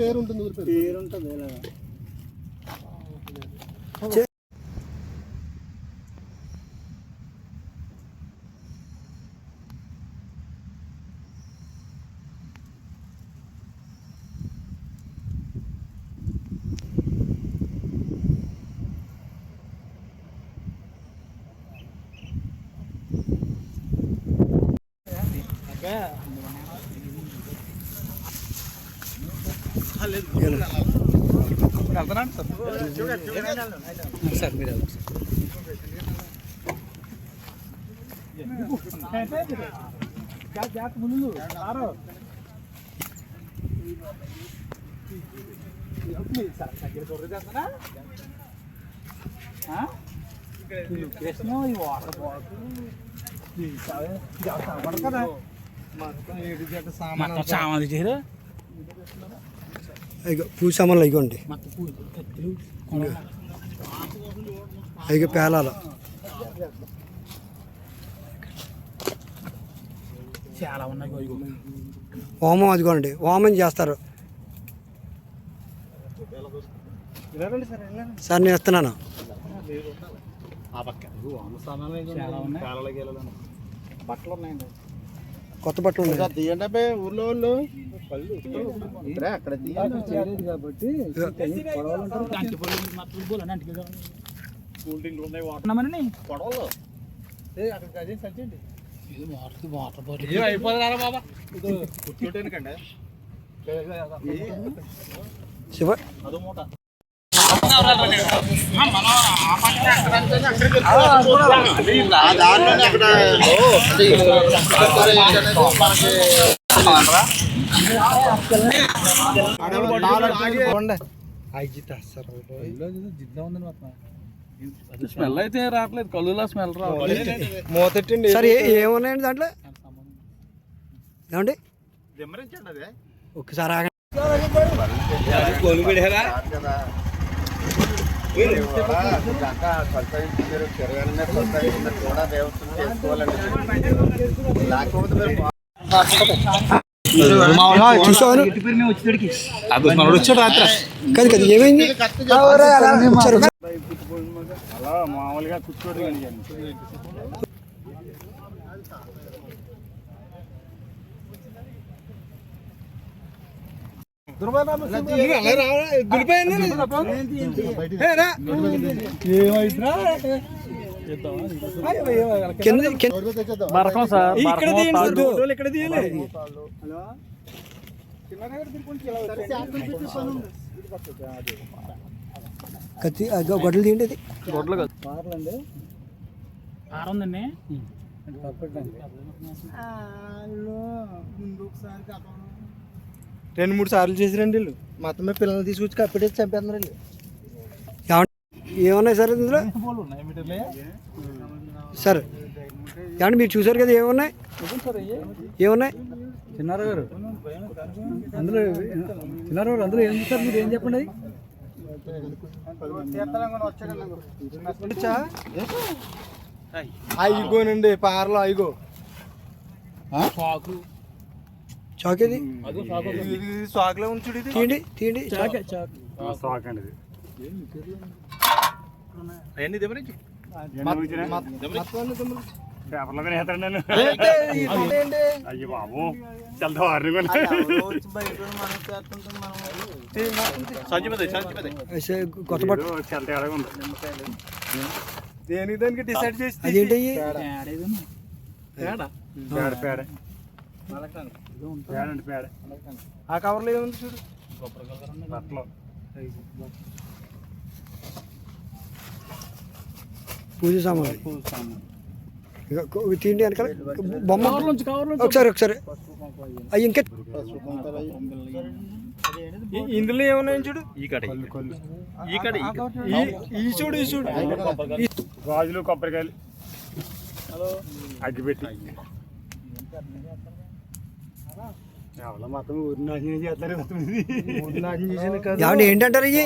పేరు ఉంటుంది. సార్ మీరు సామాన్లు చేయరు పూజ సామాన్లు అయిగోండి, అయిగో పేలాల చాలా ఉన్నాయి. హోమం అదిగోండి, హోమం చేస్తారు సార్. నేను ఇస్తున్నాను. బట్టలు ఉన్నాయండి, కొత్త బట్టలు ఉన్నాయి. తీయండి ఊర్లో వాళ్ళు అక్కడ చేయలేదు కాబట్టి కూల్ డ్రింక్లు ఉన్నాయి, గొడవలు అక్కడికి అదే సజ్జండి. వాటర్ బాటిల్ అయిపోతుందా బాబా కూర్చోటానికండి శివ అదో మూట. స్మెల్ అయితే రావట్లేదు, కళ్ళులా స్మెల్ రావట్లేదు. సార్ ఏమున్నాయండి దాంట్లో? ఏమండి ఒకసారి చూసాను కాదు కదా, ఏమైంది మామూలుగా కూర్చోడు. కత్తి గొడ్డలు తీయండి, అది గొడ్డలు కాదు ఉందండి. రెండు మూడు సార్లు చేసిరండి వీళ్ళు. మొత్తమే పిల్లల్ని తీసుకొచ్చి కప్పెట్టేసి చంపేస్తున్నారండి. ఏమన్నాయి సార్ ఇందులో? సార్ ఏమండి మీరు చూసారు కదా, ఏమున్నాయి ఏమున్నాయి? చిన్నారావు గారు అందులో ఏం చూస్తారు మీరు? ఏం చెప్పండి. అయిగోనండి పార్లో అయిగో చాకేది సాకులో ఉంచుడు. ఇది తీయండి తీయండి. అయ్యో బాబు కొత్త బట్ట దేనికి దానికి డిసైడ్ చేసి అదేంటి? ఆ కవర్లో ఏముంది చూడు. పూజ సామాన్లు తిండి వెనకాల బొమ్మ ఒకసారి అవి ఇంకా ఇందులో ఏమున్నాయని చూడు. ఈ చూడు గాజులు, కొబ్బరికాయలు, అగ్గిపెట్టి మొత్తం ఊరి నాశనం చేస్తారు. ఏంటంటారు ఇవి?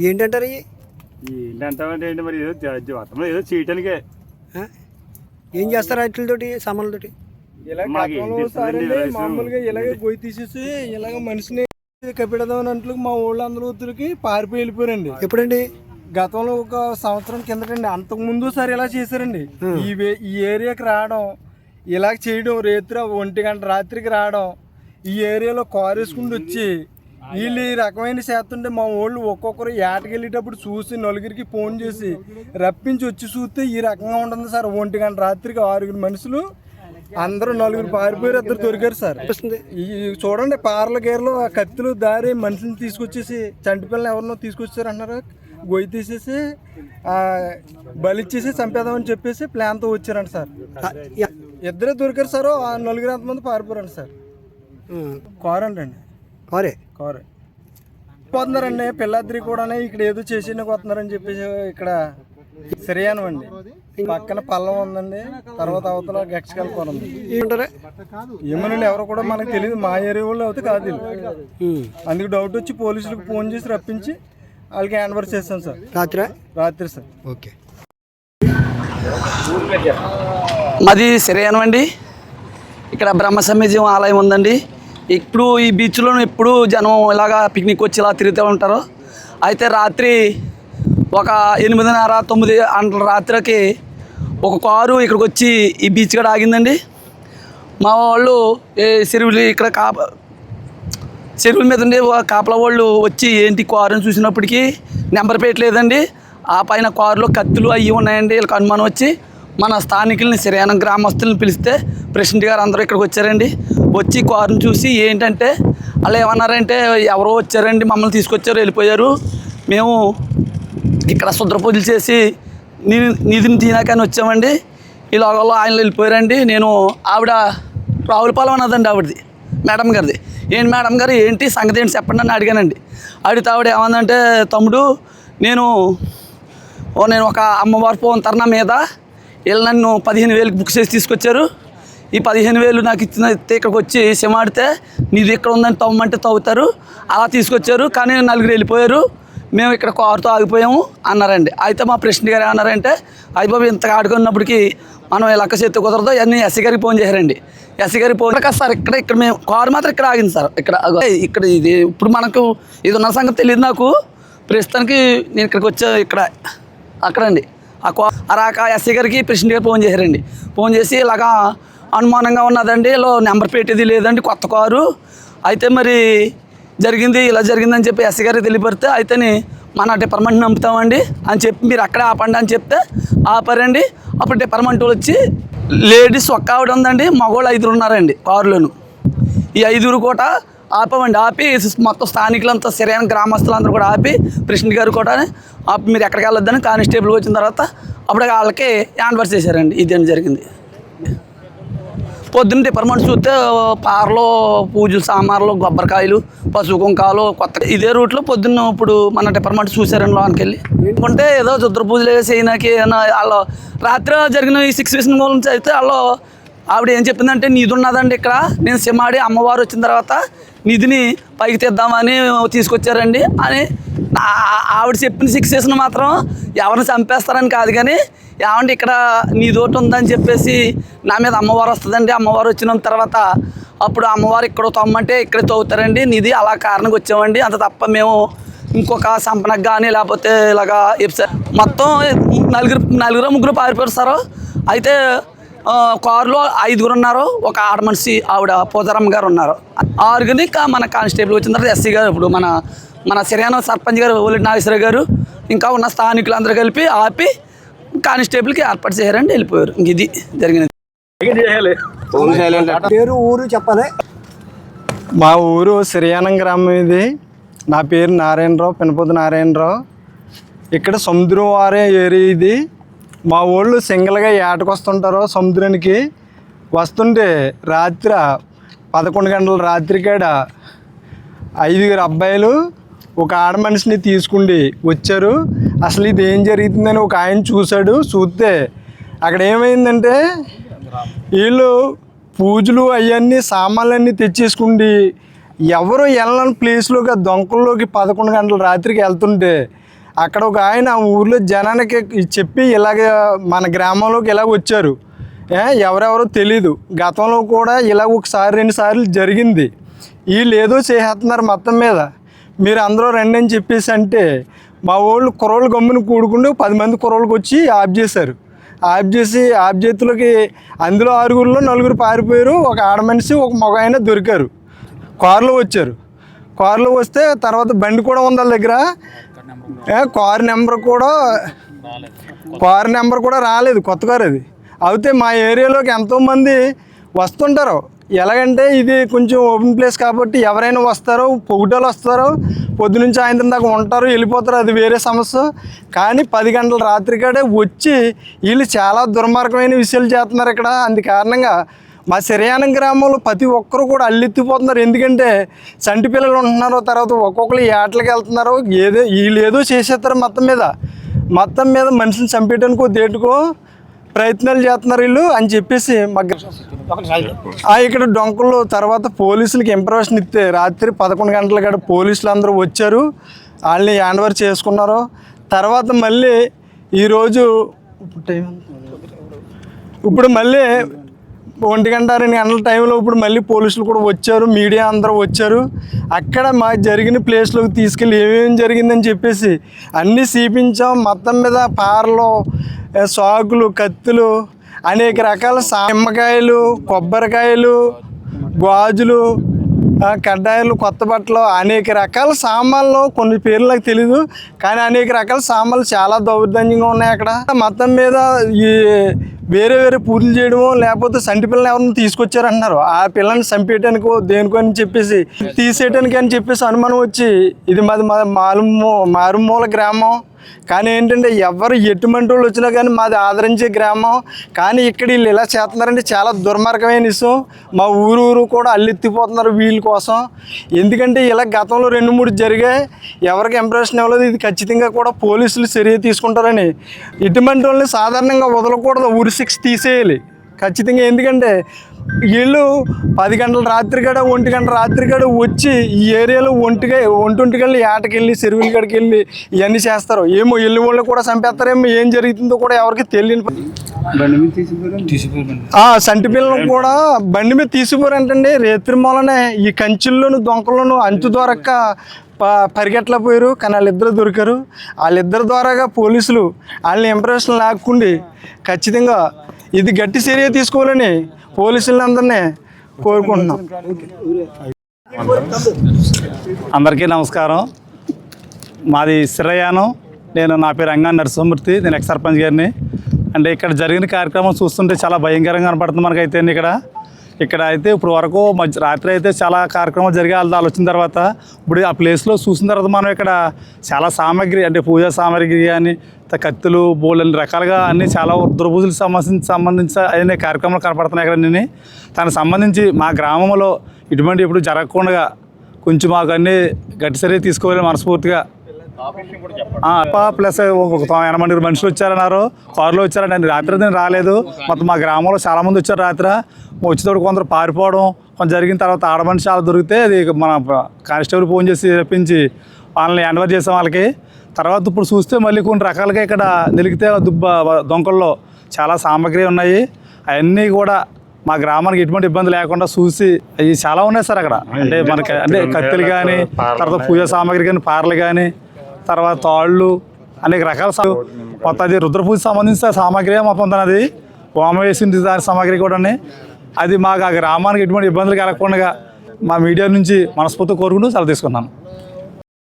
ఏంటంటారు ఇవి? ఏంటంటే ఏంటి మరి ఏదో మొత్తం ఏదో చేయటానికే ఏం చేస్తారు వాటితోటి సామాన్లతోటి? ఇలా గతంలో ఒకసారి మామూలుగా ఇలాగే గొయ్యి తీసేసి ఇలాగ మనిషిని కప్పెడదాం అన్నట్లు మా ఊళ్ళందరూ వద్దులకి పారిపోయి వెళ్ళిపోయారండి. ఎప్పుడండి? గతంలో ఒక సంవత్సరం కిందటండి. అంతకు ముందు సారి ఇలా చేశారండి. ఈ ఏరియాకి రావడం, ఇలా చేయడం, రాత్రి 1 గంట రాత్రికి రావడం, ఈ ఏరియాలో కారు వేసుకుంటూ వచ్చి వీళ్ళు ఈ రకమైన చేస్తుంటే మా వాళ్ళు ఒక్కొక్కరు ఏటకి వెళ్ళేటప్పుడు చూసి నలుగురికి ఫోన్ చేసి రప్పించి వచ్చి చూస్తే ఈ రకంగా ఉంటుంది సార్. 1 గంట రాత్రికి 6 మనుషులు అందరూ 4 పారిపోయారు, 2 దొరికారు సార్. ఈ చూడండి పార్ల గేర్లో ఆ కత్తులు దారి మనుషులు తీసుకొచ్చేసి చంటిపిల్లని ఎవరినో తీసుకొచ్చారు అంటున్నారు. గొయ్యి తీసేసి బలిచ్చేసి చంపేద్దామని చెప్పేసి ప్లాన్తో వచ్చారంట సార్. 2 దొరికారు సార్. 4 ఎంతమంది పారిపోయారండి సార్. కారు అండి కారే పోతున్నారండి. పిల్లాద్రి కూడా ఇక్కడ ఏదో చేసి వస్తున్నారని చెప్పేసి ఇక్కడ శ్రేయానం అండి. పక్కన పల్లం ఉందండి, తర్వాత అవతల గక్షకాల కూర ఉంది. ఏమోనండి ఎవరో కూడా మనకు తెలియదు. మా ఏరియా వాళ్ళు అయితే కాదు. అందుకు డౌట్ వచ్చి పోలీసులకు ఫోన్ చేసి రప్పించి వాళ్ళకి హ్యాండ్ ఓవర్ చేస్తాం సార్. రాత్రి సార్. ఓకే. మాది శ్రేయానం అండి. ఇక్కడ బ్రహ్మ సమాజం ఆలయం ఉందండి. ఇప్పుడు ఈ బీచ్లో ఎప్పుడు జనం ఇలాగా పిక్నిక్ వచ్చి ఇలా తిరుగుతూ ఉంటారు. అయితే రాత్రి ఒక 8:30, 9 గంటల రాత్రికి ఒక కారు ఇక్కడికి వచ్చి ఈ బీచ్ కాడ ఆగిందండి. మా వాళ్ళు చెరువులు ఇక్కడ చెరువుల మీద ఉండే కాపలా వాళ్ళు వచ్చి ఏంటి కారుని చూసినప్పటికీ నెంబర్ ప్లేట్ లేదండి. ఆ పైన కారులో కత్తులు అవి ఉన్నాయండి. వీళ్ళకి అనుమానం వచ్చి మన స్థానికుల్ని శ్రేయానం గ్రామస్తుల్ని పిలిస్తే ప్రెసిడెంట్ గారు అందరూ ఇక్కడికి వచ్చారండి. వచ్చి కారుని చూసి ఏంటంటే వాళ్ళు ఏమన్నారంటే ఎవరో వచ్చారండి, మమ్మల్ని తీసుకొచ్చారు, వెళ్ళిపోయారు. మేము ఇక్కడ శుద్ర పూజలు చేసి నిధిని తినాకని వచ్చామండి. ఈ లోగల్లో ఆయన వెళ్ళిపోయారండి. నేను ఆవిడ రావులపాలెం అన్నదండి ఆవిడది, మేడం గారిది. ఏంటి మేడం గారు ఏంటి సంగతి ఏంటి చెప్పండి అని అడిగానండి. అడిగితే ఆవిడ ఏమందంటే తమ్ముడు నేను ఒక అమ్మవారి ఫోన్ తరణ మీద వీళ్ళు నన్ను 15,000 బుక్ చేసి తీసుకొచ్చారు. ఈ 15,000 నాకు ఇచ్చితే ఇక్కడికి వచ్చి సిమాడితే నీది ఇక్కడ ఉందని తవ్వమంటే తవ్వుతారు. అలా తీసుకొచ్చారు. కానీ 4 వెళ్ళిపోయారు. మేము ఇక్కడ కారుతో ఆగిపోయాము అన్నారండి. అయితే మా ప్రెసిడెంట్ గారు ఏమన్నారంటే అయిపోయి ఇంతగా ఆడుకున్నప్పటికీ మనం ఇలా చేతి కుదరదు అన్నీ ఎస్సీ గారికి ఫోన్ చేశారండి. ఎస్సీ గారికి ఫోన్ కాదు సార్. ఇక్కడ మేము కారు మాత్రం ఇక్కడ ఆగింది సార్. ఇక్కడ ఇది ఇప్పుడు మనకు ఇది ఉన్న సంగతి తెలియదు నాకు. ప్రస్తుతానికి నేను ఇక్కడికి వచ్చా అక్కడండి అరాక ఎస్సీ గారికి ప్రెసిడెంట్ గారు ఫోన్ చేశారండి. ఫోన్ చేసి ఇలాగా అనుమానంగా ఉన్నదండి, ఇలా నెంబర్ పెట్టేది లేదండి, కొత్త కారు. అయితే మరి జరిగింది ఇలా జరిగిందని చెప్పి ఎస్సీ గారికి తెలియపడితే అయితేని మన డిపార్ట్మెంట్ నమ్ముతామండి అని చెప్పి మీరు అక్కడే ఆపండి అని చెప్తే ఆపారండి. అప్పుడు డిపార్ట్మెంట్ వాళ్ళు వచ్చి లేడీస్ ఒక్క ఆవిడ ఉందండి, మగవాళ్ళు 5 ఉన్నారండి కారులోను. ఈ 5 కూడా ఆపామండి. ఆపి మొత్తం స్థానికులంతా శ్రేయానం గ్రామస్తులందరూ కూడా ఆపి ప్రెసిడెంట్ గారు కూడా ఆపి మీరు ఎక్కడికి వెళ్ళొద్దని కానిస్టేబుల్ వచ్చిన తర్వాత అప్పుడు వాళ్ళకి హ్యాండ్ ఓవర్ చేశారండి. ఇదేంటి జరిగింది. పొద్దున్న డిపార్ట్మెంట్ చూస్తే పార్లో పూజలు సామాన్లు, కొబ్బరికాయలు, పసుపు కుంకాలు కొత్త ఇదే రూట్లో పొద్దున్న ఇప్పుడు మన డిపార్ట్మెంట్ చూశారండి. లోనికి వెళ్ళి ఎందుకంటే ఏదో రుద్ర పూజలు చేయడానికి వాళ్ళు రాత్రి జరిగిన ఈ 6 వేసిన నుంచి అయితే వాళ్ళు ఆవిడ ఏం చెప్పిందంటే నిధి ఉన్నదండి ఇక్కడ, నేను సిమాడి అమ్మవారు వచ్చిన తర్వాత నిధిని పైకి తెద్దామని తీసుకొచ్చారండి అని ఆవిడ చెప్పిన 6 వేసిన మాత్రం ఎవరిని చంపేస్తారని కాదు, కానీ ఏమంటే ఇక్కడ నీదోటి ఉందని చెప్పేసి నా మీద అమ్మవారు వస్తుందండి, అమ్మవారు వచ్చిన తర్వాత అప్పుడు అమ్మవారు ఇక్కడ తమ్మంటే ఇక్కడే తవ్వుతారండి నిధి, అలా కారణంగా వచ్చామండి. అంత తప్ప మేము ఇంకొక సంపనకు కానీ లేకపోతే ఇలాగా మొత్తం 4 పారిపోయారు సార్. అయితే కారులో 5 ఉన్నారు, ఒక ఆడ మనిషి ఆవిడ పోతారమ్మ గారు ఉన్నారు. 6 మన కానిస్టేబుల్ వచ్చిన తర్వాత ఎస్సీ గారు ఇప్పుడు మన శ్రేయానం సర్పంచ్ గారు ఓలి నాగేశ్వర గారు ఇంకా ఉన్న స్థానికులందరూ కలిపి ఆపి కానిస్టేబుల్కి ఏర్పాటు చేశారండి, వెళ్ళిపోయారు. ఇంక ఇది జరిగినది. పేరు ఊరు చెప్పాలి. మా ఊరు శ్రేయానం గ్రామం ఇది. నా పేరు నారాయణరావు, పినపొద్దు నారాయణరావు. ఇక్కడ సముద్రం వారే ఏరియా ఇది. మా ఊళ్ళు సింగిల్గా ఏటకు వస్తుంటారు. సముద్రానికి వస్తుంటే రాత్రి 11 గంటల రాత్రి కాడ 5 అబ్బాయిలు ఒక ఆడ మనిషిని తీసుకుండి వచ్చారు. అసలు ఇది ఏం జరుగుతుందని ఒక ఆయన చూశాడు. చూస్తే అక్కడ ఏమైందంటే వీళ్ళు పూజలు అవన్నీ సామాన్లన్నీ తెచ్చేసుకుండి ఎవరు వెళ్ళని ప్లేస్లోకి దొంకల్లోకి 11 గంటల రాత్రికి వెళ్తుంటే అక్కడ ఒక ఆయన ఊర్లో జనానికి చెప్పి ఇలాగ మన గ్రామంలోకి ఇలాగ వచ్చారు. ఎవరెవరో తెలీదు. గతంలో కూడా ఇలా ఒకసారి 2 సార్లు జరిగింది. వీళ్ళు ఏదో చేసేస్తున్నారు మొత్తం మీద, మీరు అందరూ రండి అని చెప్పేసి అంటే మా వాళ్ళు కుర్రోళ్ళు గమ్ముని కూడుకుంటూ 10 మంది కుర్రోళ్ళకి వచ్చి ఆఫ్ చేశారు. ఆఫ్ చేతులకి అందులో 6గురిలో 4 పారిపోయారు. ఒక ఆడ మనిషి ఒక మగ ఆయన దొరికారు. కారులో వచ్చారు. కారులో వస్తే తర్వాత బండి కూడా ఉంది వాళ్ళ దగ్గర. కారు నెంబర్ కూడా రాలేదు, కొత్త కారు అది. అయితే మా ఏరియాలోకి ఎంతోమంది వస్తుంటారు. ఎలాగంటే ఇది కొంచెం ఓపెన్ ప్లేస్ కాబట్టి ఎవరైనా వస్తారో, పొగుటోళ్ళు వస్తారో, పొద్దునుంచి సాయంత్రం దాకా ఉంటారు, వెళ్ళిపోతారు, అది వేరే సమస్య. కానీ 10 గంటల రాత్రి కాడే వచ్చి వీళ్ళు చాలా దుర్మార్గమైన విషయాలు చేస్తున్నారు ఇక్కడ. అందు కారణంగా మా సిరియానం గ్రామంలో ప్రతి ఒక్కరు కూడా అల్లెత్తిపోతున్నారు. ఎందుకంటే చంటి పిల్లలు ఉంటున్నారు, తర్వాత ఒక్కొక్కరు ఏటలకి వెళ్తున్నారు, వీళ్ళు ఏదో చేసేస్తారు. మొత్తం మీద మనిషిని చంపేయడానికో దేనికో ప్రయత్నాలు చేస్తున్నారు వీళ్ళు అని చెప్పేసి మాకు ఇక్కడ డొంకల్లో తర్వాత పోలీసులకి ఇంప్రెషన్ ఇస్తే రాత్రి 11 గంటల కాడ పోలీసులు అందరూ వచ్చారు, వాళ్ళని హ్యాండ్ ఓవర్ చేసుకున్నారు. తర్వాత మళ్ళీ ఈరోజు ఇప్పుడు మళ్ళీ 1 గంట 2 గంటల టైంలో ఇప్పుడు మళ్ళీ పోలీసులు కూడా వచ్చారు, మీడియా అందరూ వచ్చారు. అక్కడ మా జరిగిన ప్లేస్లోకి తీసుకెళ్ళి ఏమేమి జరిగిందని చెప్పేసి అన్నీ చూపించాం. మొత్తం మీద పారలు, సాకులు, కత్తులు, అనేక రకాల నిమ్మకాయలు, కొబ్బరికాయలు, గాజులు, కడ్డాయిలు, కొత్త బట్టలు, అనేక రకాల సామాన్లు, కొన్ని పేర్లు నాకు తెలీదు కానీ అనేక రకాల సామాన్లు చాలా దౌర్జన్యంగా ఉన్నాయి అక్కడ. మొత్తం మీద ఈ వేరే పూజలు చేయడమో లేకపోతే సంటి పిల్లని ఎవరిని తీసుకొచ్చారంటున్నారు. ఆ పిల్లని చంపేయటానికో దేనికో అని చెప్పేసి తీసేయటానికి అని చెప్పేసి అనుమానం వచ్చి, ఇది మాది మారుమూల గ్రామం కానీ ఏంటంటే ఎవరు ఎటువంటి వాళ్ళు వచ్చినా కానీ మాది ఆదరించే గ్రామం. కానీ ఇక్కడ వీళ్ళు ఇలా చేస్తున్నారంటే చాలా దుర్మార్గమైన విషయం. మా ఊరు కూడా అల్లెత్తిపోతున్నారు వీళ్ళ కోసం. ఎందుకంటే ఇలా గతంలో 2-3 జరిగాయి, ఎవరికి ఇంప్రెషన్ ఇవ్వలేదు. ఇది ఖచ్చితంగా కూడా పోలీసులు చర్య తీసుకుంటారని. ఇటువంటి వాళ్ళని సాధారణంగా వదలకూడదు, ఊరి శిక్ష తీసేయాలి ఖచ్చితంగా. ఎందుకంటే వీళ్ళు 10 గంటల రాత్రి కాడ 1 గంట రాత్రి కాడ వచ్చి ఈ ఏరియాలో ఒంటికెళ్ళి ఏటకెళ్ళి చెరువుల కాడికి వెళ్ళి ఇవన్నీ చేస్తారు. ఏమో వెళ్ళి వాళ్ళు కూడా చంపేస్తారేమో, ఏం జరుగుతుందో కూడా ఎవరికి తెలియని. సంటి పిల్లలను కూడా బండి మీద తీసుకుపోరంటండి. రేత్రి మూలనే ఈ కంచుల్లోను దొంకల్లోనూ అంచు దొరక్క పరిగెట్లా పోయారు. కానీ వాళ్ళిద్దరు దొరికారు. వాళ్ళిద్దరి ద్వారాగా పోలీసులు వాళ్ళని ఇంప్రెషన్ లాక్కుండి ఖచ్చితంగా ఇది గట్టి చర్య తీసుకోవాలని పోలీసులందరినీ కోరుకుంటున్నాం. అందరికీ నమస్కారం. మాది సిరయానం. నా పేరు అంగా నరసింహమూర్తి. నేను ఎక్స్ సర్పంచ్ గారిని. అంటే ఇక్కడ జరిగిన కార్యక్రమం చూస్తుంటే చాలా భయంకరంగా కనపడుతుంది మనకైతే. ఇక్కడ అయితే ఇప్పుడు వరకు రాత్రి అయితే చాలా కార్యక్రమాలు జరిగే వాళ్ళు వచ్చిన తర్వాత ఇప్పుడు ఆ ప్లేస్లో చూసిన తర్వాత మనం ఇక్కడ చాలా సామాగ్రి అంటే పూజా సామాగ్రి కానీ కత్తులు, బోళ్ళని రకాలుగా అన్నీ చాలా దుర్బూజులకు సంబంధించి అనే కార్యక్రమాలు కనపడుతున్నాయి ఇక్కడ. దానికి సంబంధించి మా గ్రామంలో ఇటువంటి ఇప్పుడు జరగకుండా కొంచెం మాకు అన్నీ గట్టి చర్య తీసుకోవాలి మనస్ఫూర్తిగా. ప్లస్ 80 మంది మనుషులు వచ్చారన్నారు, కారులో వచ్చారని. రాత్రి నేను రాలేదు, మొత్తం మా గ్రామంలో చాలామంది వచ్చారు. రాత్రి వచ్చేటప్పుడు కొందరు పారిపోవడం కొంచెం జరిగిన తర్వాత ఆడ మనిషి చాలా దొరికితే అది మన కానిస్టేబుల్ ఫోన్ చేసి రప్పించి వాళ్ళని హ్యాండ్ ఓవర్ చేసాం వాళ్ళకి. తర్వాత ఇప్పుడు చూస్తే మళ్ళీ కొన్ని రకాలుగా ఇక్కడ నిలిగితే దొంకల్లో చాలా సామాగ్రి ఉన్నాయి. అవన్నీ కూడా మా గ్రామానికి ఎటువంటి ఇబ్బంది లేకుండా చూసి అవి చాలా ఉన్నాయి సార్ అక్కడ. అంటే మనకి అంటే కత్తులు కానీ, తర్వాత పూజా సామాగ్రి కానీ, పారలు కానీ, తర్వాత తాళ్ళు, అనేక రకాల మొత్తం అది రుద్రపూజ సంబంధించిన సామాగ్రి మొత్తం అది హోమ వేసింది దాని సామాగ్రి కూడా. అది మాకు ఆ గ్రామానికి ఎటువంటి ఇబ్బందులు కలగకుండా మా మీడియా నుంచి మనస్ఫూర్తిగా కోరుకుంటూ సెలవు తీసుకున్నాను.